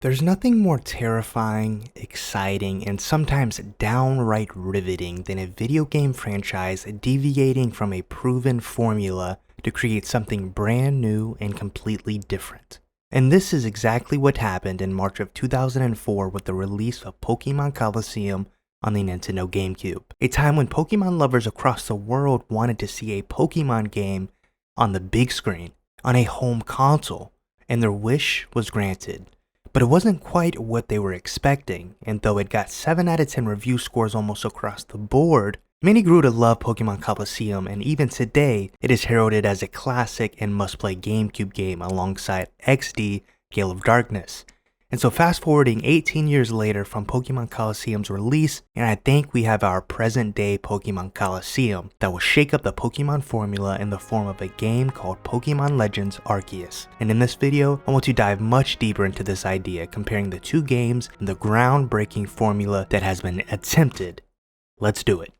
There's nothing more terrifying, exciting, and sometimes downright riveting than a video game franchise deviating from a proven formula to create something brand new and completely different. And this is exactly what happened in March of 2004 with the release of Pokémon Colosseum on the Nintendo GameCube, a time when Pokémon lovers across the world wanted to see a Pokémon game on the big screen, on a home console, and their wish was granted. But it wasn't quite what they were expecting, and though it got 7 out of 10 review scores almost across the board, many grew to love Pokémon Colosseum, and even today, it is heralded as a classic and must-play GameCube game alongside XD Gale of Darkness. And so fast forwarding 18 years later from Pokémon Colosseum's release, and I think we have our present day Pokémon Colosseum that will shake up the Pokémon formula in the form of a game called Pokémon Legends Arceus. And in this video, I want to dive much deeper into this idea, comparing the two games and the groundbreaking formula that has been attempted. Let's do it.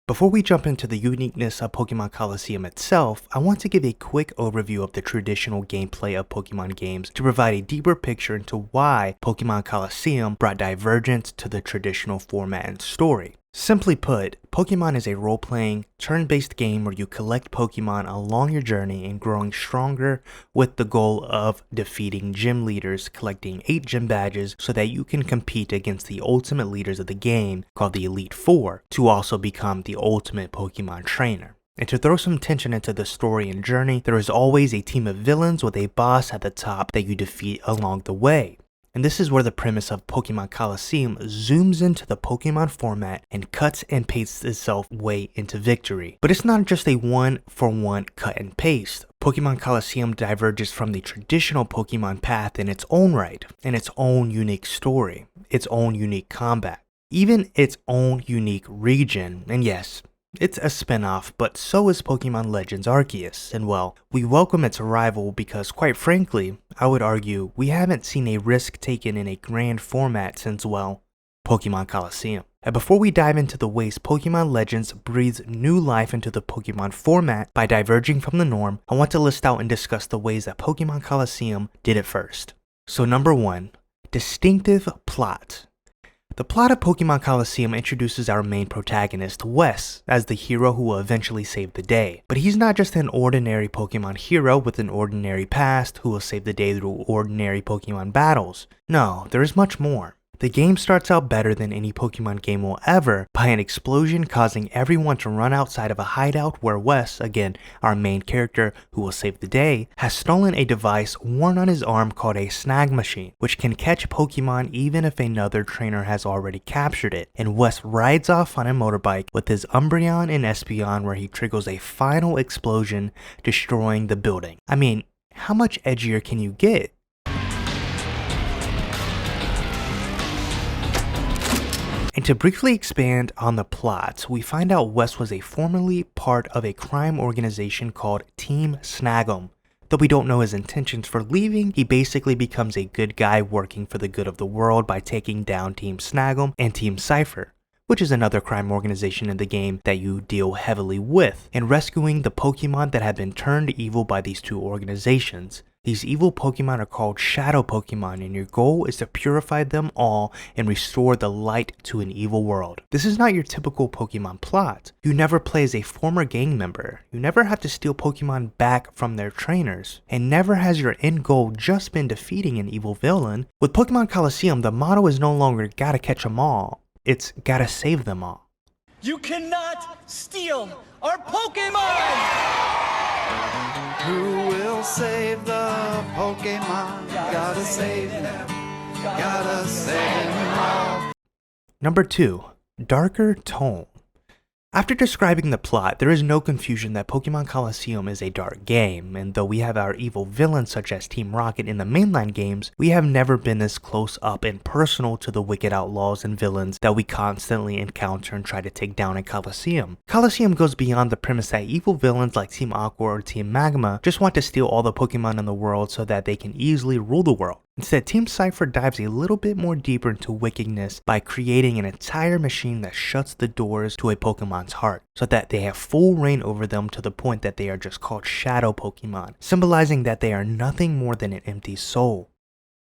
Before we jump into the uniqueness of Pokémon Colosseum itself, I want to give a quick overview of the traditional gameplay of Pokémon games to provide a deeper picture into why Pokémon Colosseum brought divergence to the traditional format and story. Simply put, Pokémon is a role-playing, turn-based game where you collect Pokémon along your journey and growing stronger with the goal of defeating gym leaders, collecting 8 gym badges so that you can compete against the ultimate leaders of the game called the Elite Four to also become the ultimate Pokémon trainer. And to throw some tension into the story and journey, there is always a team of villains with a boss at the top that you defeat along the way. And this is where the premise of Pokémon Colosseum zooms into the Pokémon format and cuts and pastes itself way into victory. But it's not just a one-for-one cut and paste. Pokémon Colosseum diverges from the traditional Pokémon path in its own right, in its own unique story, its own unique combat, even its own unique region, and yes, it's a spin-off, but so is Pokémon Legends Arceus, and well, we welcome its arrival because quite frankly, I would argue we haven't seen a risk taken in a grand format since, well, Pokémon Colosseum. And before we dive into the ways Pokémon Legends breathes new life into the Pokémon format by diverging from the norm, I want to list out and discuss the ways that Pokémon Colosseum did it first. So number 1, distinctive plot. The plot of Pokémon Colosseum introduces our main protagonist, Wes, as the hero who will eventually save the day. But he's not just an ordinary Pokémon hero with an ordinary past who will save the day through ordinary Pokémon battles. No, there is much more. The game starts out better than any Pokémon game will ever by an explosion causing everyone to run outside of a hideout where Wes, again our main character who will save the day, has stolen a device worn on his arm called a snag machine, which can catch Pokémon even if another trainer has already captured it. And Wes rides off on a motorbike with his Umbreon and Espeon where he triggers a final explosion, destroying the building. I mean, how much edgier can you get? And to briefly expand on the plot, we find out Wes was formerly part of a crime organization called Team Snag'em. Though we don't know his intentions for leaving, he basically becomes a good guy working for the good of the world by taking down Team Snag'em and Team Cypher, which is another crime organization in the game that you deal heavily with, and rescuing the Pokemon that have been turned evil by these two organizations. These evil Pokemon are called Shadow Pokemon, and your goal is to purify them all and restore the light to an evil world. This is not your typical Pokemon plot. You never play as a former gang member, you never have to steal Pokemon back from their trainers, and never has your end goal just been defeating an evil villain. With Pokémon Colosseum, the motto is no longer gotta catch them all, it's gotta save them all. You cannot steal our Pokemon! Who will save the Pokemon? Gotta save them. Gotta save them all. Number 2, darker tone. After describing the plot, there is no confusion that Pokémon Colosseum is a dark game, and though we have our evil villains such as Team Rocket in the mainline games, we have never been this close up and personal to the wicked outlaws and villains that we constantly encounter and try to take down in Colosseum. Colosseum goes beyond the premise that evil villains like Team Aqua or Team Magma just want to steal all the Pokémon in the world so that they can easily rule the world. Instead, Team Cypher dives a little bit more deeper into wickedness by creating an entire machine that shuts the doors to a Pokemon's heart, so that they have full reign over them to the point that they are just called Shadow Pokemon, symbolizing that they are nothing more than an empty soul.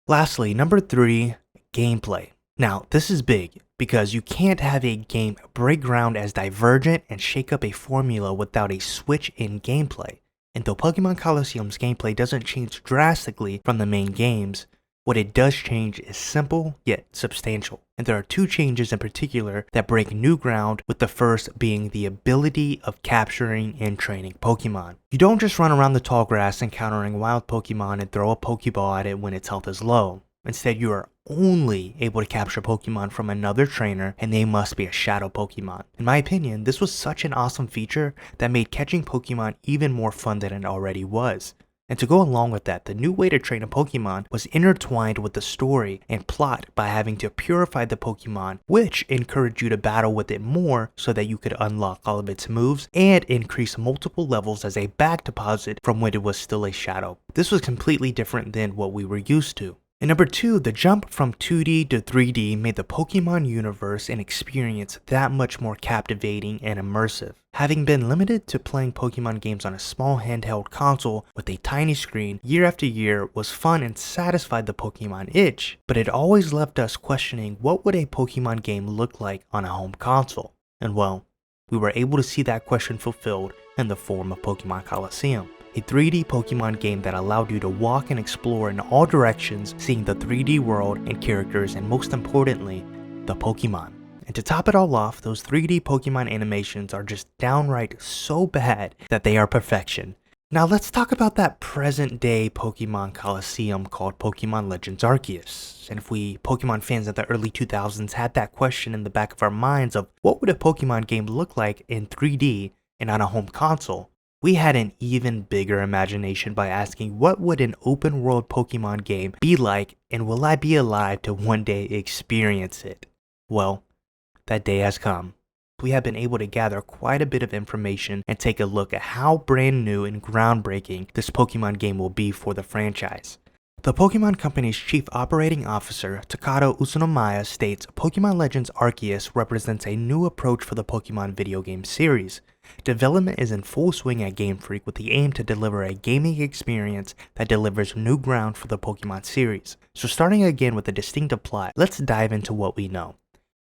Lastly, number 3, gameplay. Now, this is big, because you can't have a game break ground as divergent and shake up a formula without a switch in gameplay. And though Pokemon Colosseum's gameplay doesn't change drastically from the main games, what it does change is simple yet substantial. And there are 2 changes in particular that break new ground, with the first being the ability of capturing and training Pokemon. You don't just run around the tall grass encountering wild Pokemon and throw a Pokeball at it when its health is low. Instead, you are only able to capture Pokemon from another trainer, and they must be a Shadow Pokemon. In my opinion, this was such an awesome feature that made catching Pokemon even more fun than it already was. And to go along with that, the new way to train a Pokemon was intertwined with the story and plot by having to purify the Pokemon, which encouraged you to battle with it more so that you could unlock all of its moves and increase multiple levels as a back deposit from when it was still a Shadow. This was completely different than what we were used to. And number 2, the jump from 2D to 3D made the Pokemon universe and experience that much more captivating and immersive. Having been limited to playing Pokemon games on a small handheld console with a tiny screen year after year was fun and satisfied the Pokemon itch, but it always left us questioning what would a Pokemon game look like on a home console. And well, we were able to see that question fulfilled in the form of Pokemon Colosseum, a 3D Pokemon game that allowed you to walk and explore in all directions, seeing the 3D world and characters, and most importantly, the Pokemon. And to top it all off, those 3D Pokemon animations are just downright so bad that they are perfection. Now let's talk about that present day Pokemon Colosseum called Pokémon Legends Arceus. And if we Pokemon fans of the early 2000s had that question in the back of our minds of what would a Pokemon game look like in 3D and on a home console, we had an even bigger imagination by asking what would an open world Pokemon game be like, and will I be alive to one day experience it? Well, that day has come. We have been able to gather quite a bit of information and take a look at how brand new and groundbreaking this Pokemon game will be for the franchise. The Pokemon Company's Chief Operating Officer, Takato Utsunomiya, states Pokemon Legends Arceus represents a new approach for the Pokemon video game series. Development is in full swing at Game Freak with the aim to deliver a gaming experience that delivers new ground for the Pokemon series. So starting again with a distinctive plot, let's dive into what we know.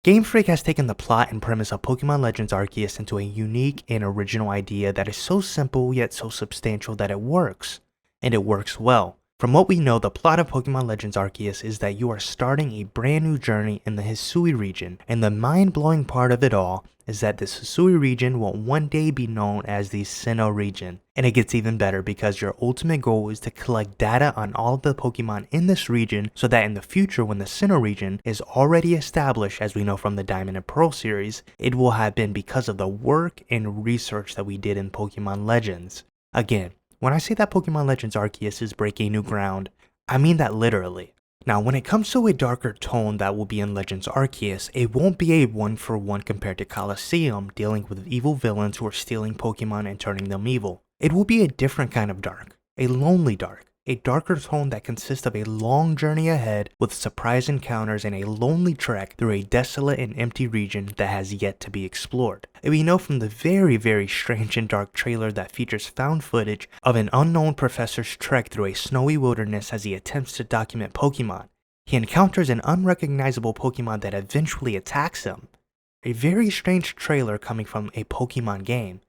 Game Freak has taken the plot and premise of Pokemon Legends Arceus into a unique and original idea that is so simple yet so substantial that it works. And it works well. From what we know, the plot of Pokemon Legends Arceus is that you are starting a brand new journey in the Hisui region, and the mind-blowing part of it all is that this Hisui region will one day be known as the Sinnoh region. And it gets even better because your ultimate goal is to collect data on all of the Pokemon in this region so that in the future, when the Sinnoh region is already established, as we know from the Diamond and Pearl series, it will have been because of the work and research that we did in Pokemon Legends. Again, when I say that Pokemon Legends Arceus is breaking new ground, I mean that literally. Now, when it comes to a darker tone that will be in Legends Arceus, it won't be a one-for-one compared to Colosseum, dealing with evil villains who are stealing Pokemon and turning them evil. It will be a different kind of dark, a lonely dark, a darker tone that consists of a long journey ahead with surprise encounters and a lonely trek through a desolate and empty region that has yet to be explored. And we know from the very strange and dark trailer that features found footage of an unknown professor's trek through a snowy wilderness as he attempts to document Pokemon. He encounters an unrecognizable Pokemon that eventually attacks him. A very strange trailer coming from a Pokemon game,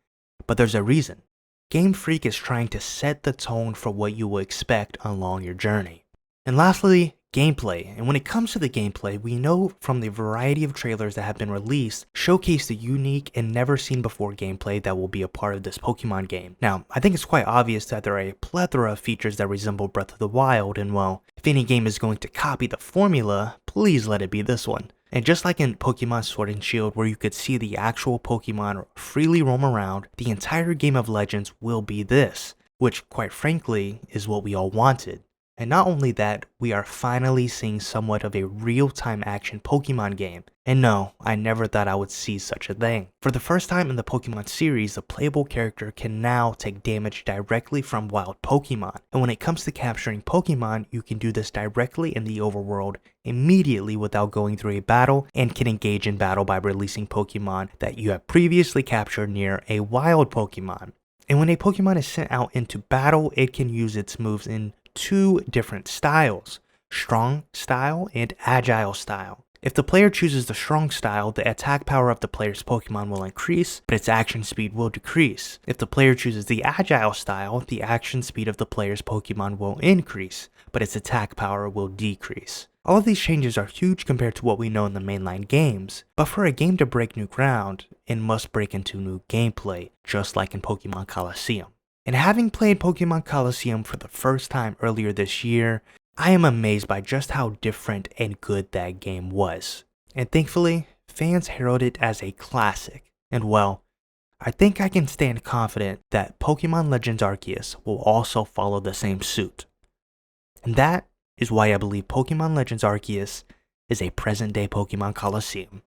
but there's a reason. Game Freak is trying to set the tone for what you will expect along your journey. And lastly, gameplay. And when it comes to the gameplay, we know from the variety of trailers that have been released showcase the unique and never seen before gameplay that will be a part of this Pokemon game. Now, I think it's quite obvious that there are a plethora of features that resemble Breath of the Wild, and well, if any game is going to copy the formula, please let it be this one. And just like in Pokemon Sword and Shield, where you could see the actual Pokemon freely roam around, the entire game of Legends will be this, which quite frankly is what we all wanted. And not only that, we are finally seeing somewhat of a real-time action Pokemon game. And no, I never thought I would see such a thing. For the first time in the Pokemon series, the playable character can now take damage directly from wild Pokemon. And when it comes to capturing Pokemon, you can do this directly in the overworld immediately without going through a battle, and can engage in battle by releasing Pokemon that you have previously captured near a wild Pokemon. And when a Pokemon is sent out into battle, it can use its moves in two different styles: strong style and agile style. If the player chooses the strong style, the attack power of the player's Pokemon will increase, but its action speed will decrease. If the player chooses the agile style, the action speed of the player's Pokemon will increase, but its attack power will decrease. All of these changes are huge compared to what we know in the mainline games, but for a game to break new ground, it must break into new gameplay, just like in Pokémon Colosseum. And having played Pokémon Colosseum for the first time earlier this year, I am amazed by just how different and good that game was. And thankfully, fans herald it as a classic. And well, I think I can stand confident that Pokémon Legends Arceus will also follow the same suit. And that is why I believe Pokémon Legends Arceus is a present day Pokémon Colosseum.